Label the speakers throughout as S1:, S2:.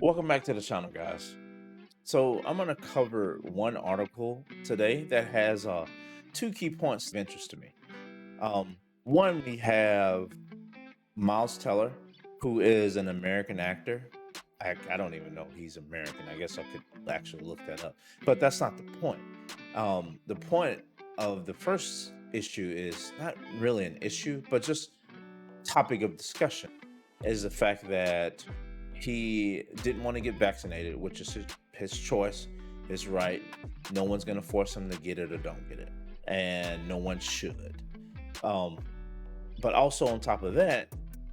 S1: Welcome back to the channel, guys. So I'm going to cover one article today that has two key points of interest to me. One, we have Miles Teller, who is an American actor. I don't even know he's American. I guess I could actually look that up, but that's not the point. The point of the first issue is not really an issue, but just topic of discussion is the fact that he didn't want to get vaccinated, which is his choice, his right. No one's going to force him to get it or don't get it, and no one should. Um, but also on top of that,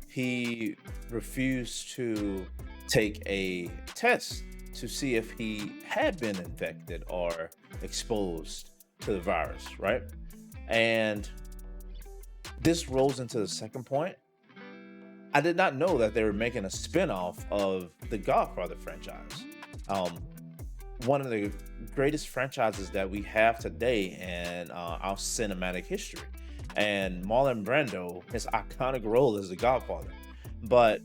S1: he refused to take a test to see if he had been infected or exposed to the virus, right? And this rolls into the second point. I did not know that they were making a spinoff of the Godfather franchise. Um, One of the greatest franchises that we have today in our cinematic history. And Marlon Brando, his iconic role as the Godfather. But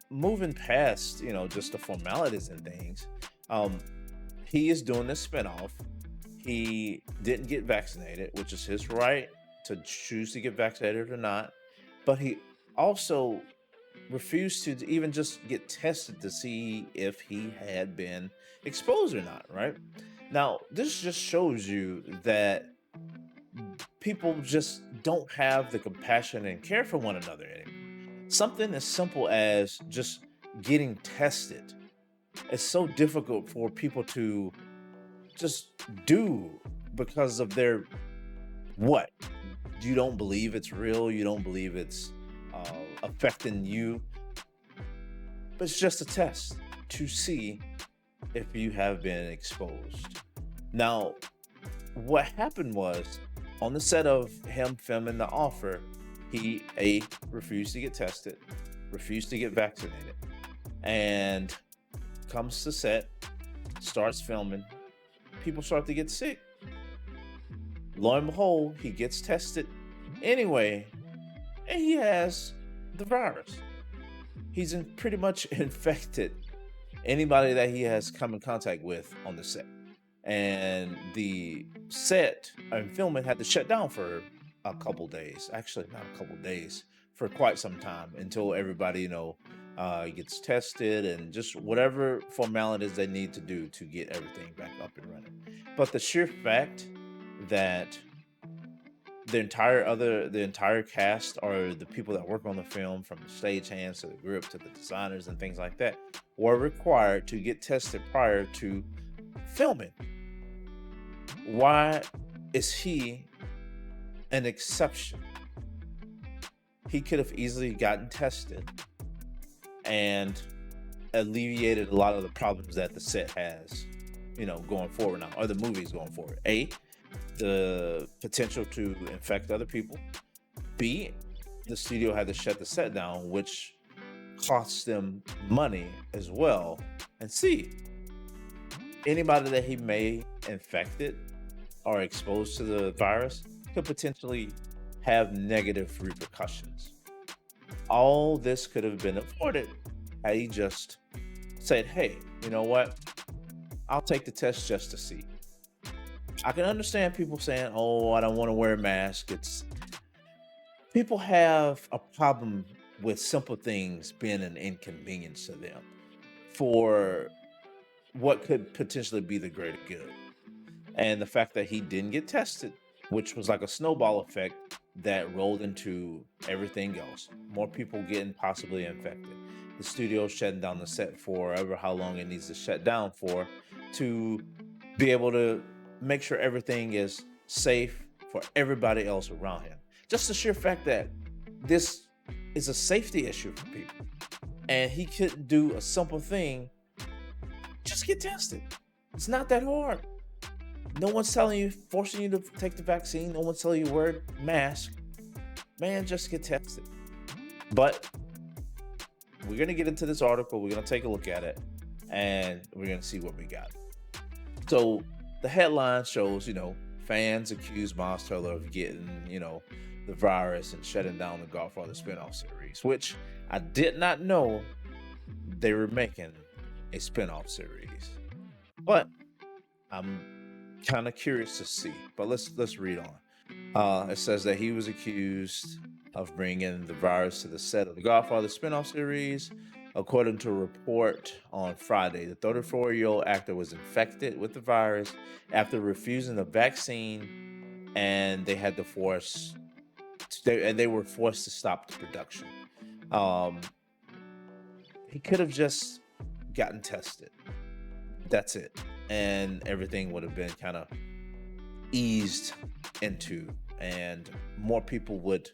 S1: moving past, just the formalities and things, um, he is doing this spinoff. He didn't get vaccinated, which is his right to choose to get vaccinated or not. But he also refused to even just get tested to see if he had been exposed or not, right? Now, this just shows you that people just don't have the compassion and care for one another anymore. Something as simple as just getting tested is so difficult for people to just do because of their what? You don't believe it's real, you don't believe it's affecting you, but it's just a test to see if you have been exposed. Now, what happened was on the set of him filming The Offer, he refused to get tested, refused to get vaccinated, and comes to set, starts filming. People start to get sick. Lo and behold, he gets tested anyway, and he has the virus. He's pretty much infected anybody that he has come in contact with on the set. And the set and filming had to shut down for a couple days. Actually, not a couple days, for quite some time until everybody, gets tested and just whatever formalities they need to do to get everything back up and running. But the sheer fact that the entire cast or the people that work on the film, from the stagehands to the grip to the designers and things like that, were required to get tested prior to filming. Why is he an exception? He could have easily gotten tested and alleviated a lot of the problems that the set has, going forward now, or the movies going forward. The potential to infect other people. B, the studio had to shut the set down, which costs them money as well. And C, anybody that he may infected or exposed to the virus could potentially have negative repercussions. All this could have been avoided had he just said, hey, you know what? I'll take the test just to see. I can understand people saying, "Oh, I don't want to wear a mask." It's People have a problem with simple things being an inconvenience to them for what could potentially be the greater good. And the fact that he didn't get tested, which was like a snowball effect that rolled into everything else. More people getting possibly infected. The studio shutting down the set for ever how long it needs to shut down for to be able to make sure everything is safe for everybody else around him. Just the sheer fact that this is a safety issue for people. And he couldn't do a simple thing, just get tested. It's not that hard. No one's telling you, forcing you to take the vaccine. No one's telling you wear a mask. Man, just get tested. But we're going to get into this article. We're going to take a look at it and we're going to see what we got. So the headline shows, fans accuse Miles Teller of getting, the virus and shutting down the Godfather spinoff series, which I did not know they were making a spinoff series. But I'm kind of curious to see. But let's read on. It says that he was accused of bringing the virus to the set of the Godfather spinoff series. According to a report on Friday, the 34-year-old actor was infected with the virus after refusing the vaccine, and they had to they were forced to stop the production. Um, he could have just gotten tested. That's it, and everything would have been kind of eased into, and more people would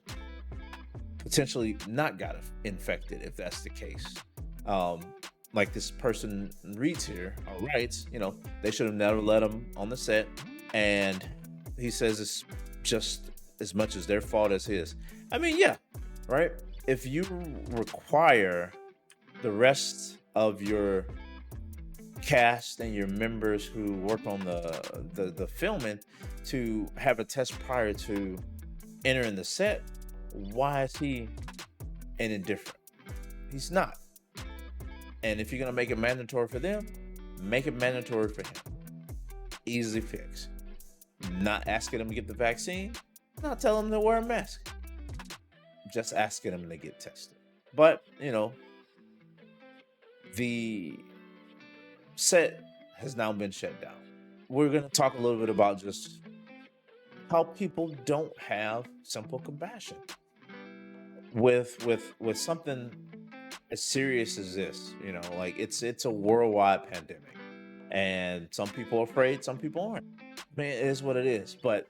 S1: potentially not got infected if that's the case. Um, like this person reads here or writes, they should have never let him on the set, and he says it's just as much as their fault as his. I mean, yeah, right. If you require the rest of your cast and your members who work on the filming to have a test prior to entering the set, why is he any different? He's not. And if you're gonna make it mandatory for them, make it mandatory for him. Easily fixed. Not asking him to get the vaccine, not telling him to wear a mask. Just asking him to get tested. But the set has now been shut down. We're going to talk a little bit about just how people don't have simple compassion with something as serious as this. Like it's a worldwide pandemic, and some people are afraid, some people aren't. I mean, it is what it is. But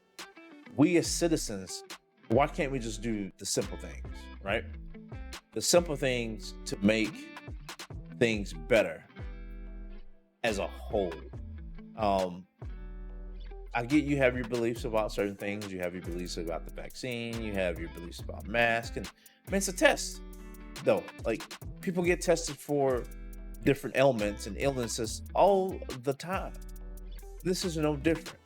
S1: we as citizens, why can't we just do the simple things, right? The simple things to make things better as a whole. I get you have your beliefs about certain things. You have your beliefs about the vaccine. You have your beliefs about masks. And I mean, it's a test, though. Like, people get tested for different ailments and illnesses all the time. This is no different.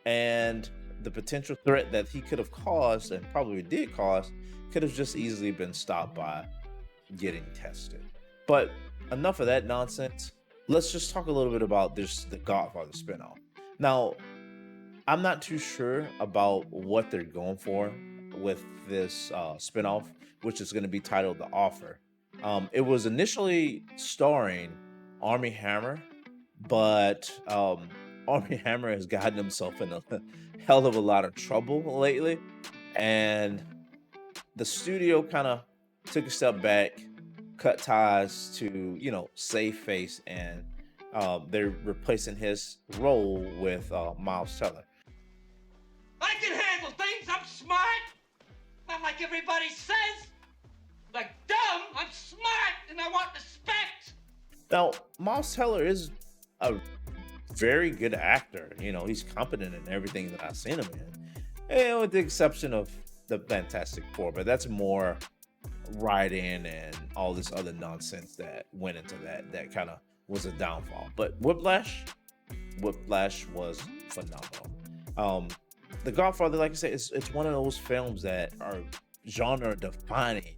S1: And the potential threat that he could have caused, and probably did cause, could have just easily been stopped by getting tested. But enough of that nonsense. Let's just talk a little bit about the Godfather spinoff. Now, I'm not too sure about what they're going for with this spinoff, which is going to be titled The Offer. It was initially starring Armie Hammer, but Armie Hammer has gotten himself in a hell of a lot of trouble lately, and the studio kind of took a step back, cut ties to save face, and they're replacing his role with Miles Teller.
S2: I can handle things. I'm smart. Not like everybody says. Like dumb. I'm smart, and I want respect.
S1: Now, Miles Teller is a very good actor. He's competent in everything that I've seen him in, and with the exception of the Fantastic Four, but that's more writing and all this other nonsense that went into that kind of was a downfall. But Whiplash was phenomenal. The Godfather, like I said, it's one of those films that are genre defining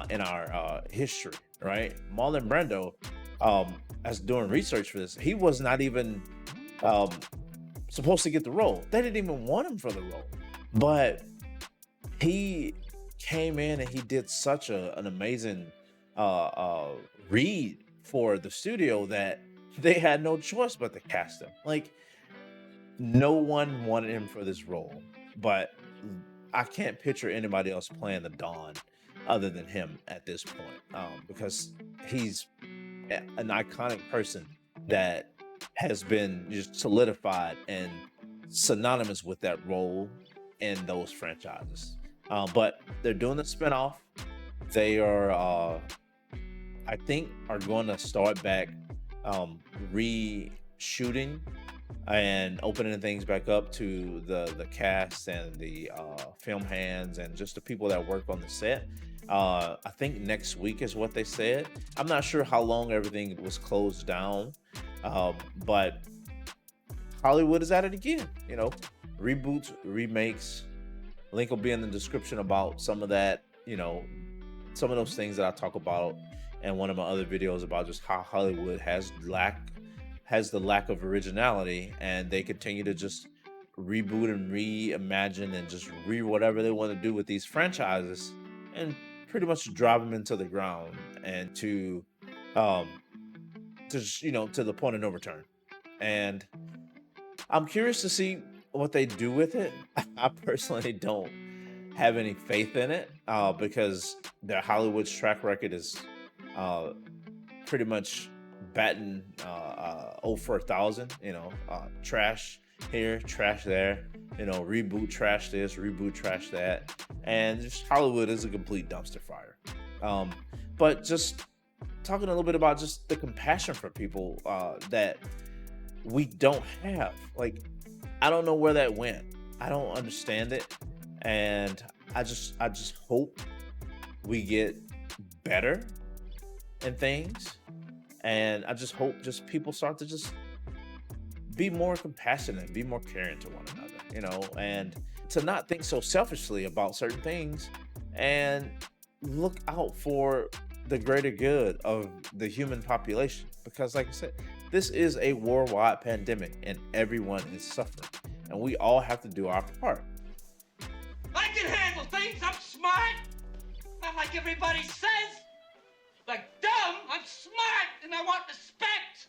S1: in our history, right? Marlon Brando, as doing research for this, he was not even supposed to get the role. They didn't even want him for the role, but he came in and he did such an amazing read for the studio that they had no choice but to cast him. Like, no one wanted him for this role, but I can't picture anybody else playing the Don other than him at this point, because he's an iconic person that has been just solidified and synonymous with that role in those franchises. But they're doing the spinoff. They are, I think, are going to start back reshooting and opening things back up to the cast and the film hands and just the people that work on the set. I think next week is what they said. I'm not sure how long everything was closed down, but Hollywood is at it again. Reboots, remakes. Link will be in the description about some of that, some of those things that I talk about and one of my other videos about just how Hollywood has the lack of originality, and they continue to just reboot and reimagine and just whatever they want to do with these franchises, and pretty much drive them into the ground, and um to the point of no return. And I'm curious to see what they do with it. I personally don't have any faith in it, because their Hollywood's track record is uh, pretty much batting 0 for 1,000. Trash here, trash there. Reboot, trash this, reboot, trash that, and just Hollywood is a complete dumpster fire. Um, but just talking a little bit about just the compassion for people that we don't have. Like, I don't know where that went. I don't understand it, and I just hope we get better in things, and I just hope just people start to just be more compassionate, be more caring to one another, and to not think so selfishly about certain things, and look out for the greater good of the human population. Because, like I said, this is a worldwide pandemic, and everyone is suffering, and we all have to do our part.
S2: I can handle things. I'm smart. Not like everybody says. Like dumb, I'm smart and I want respect.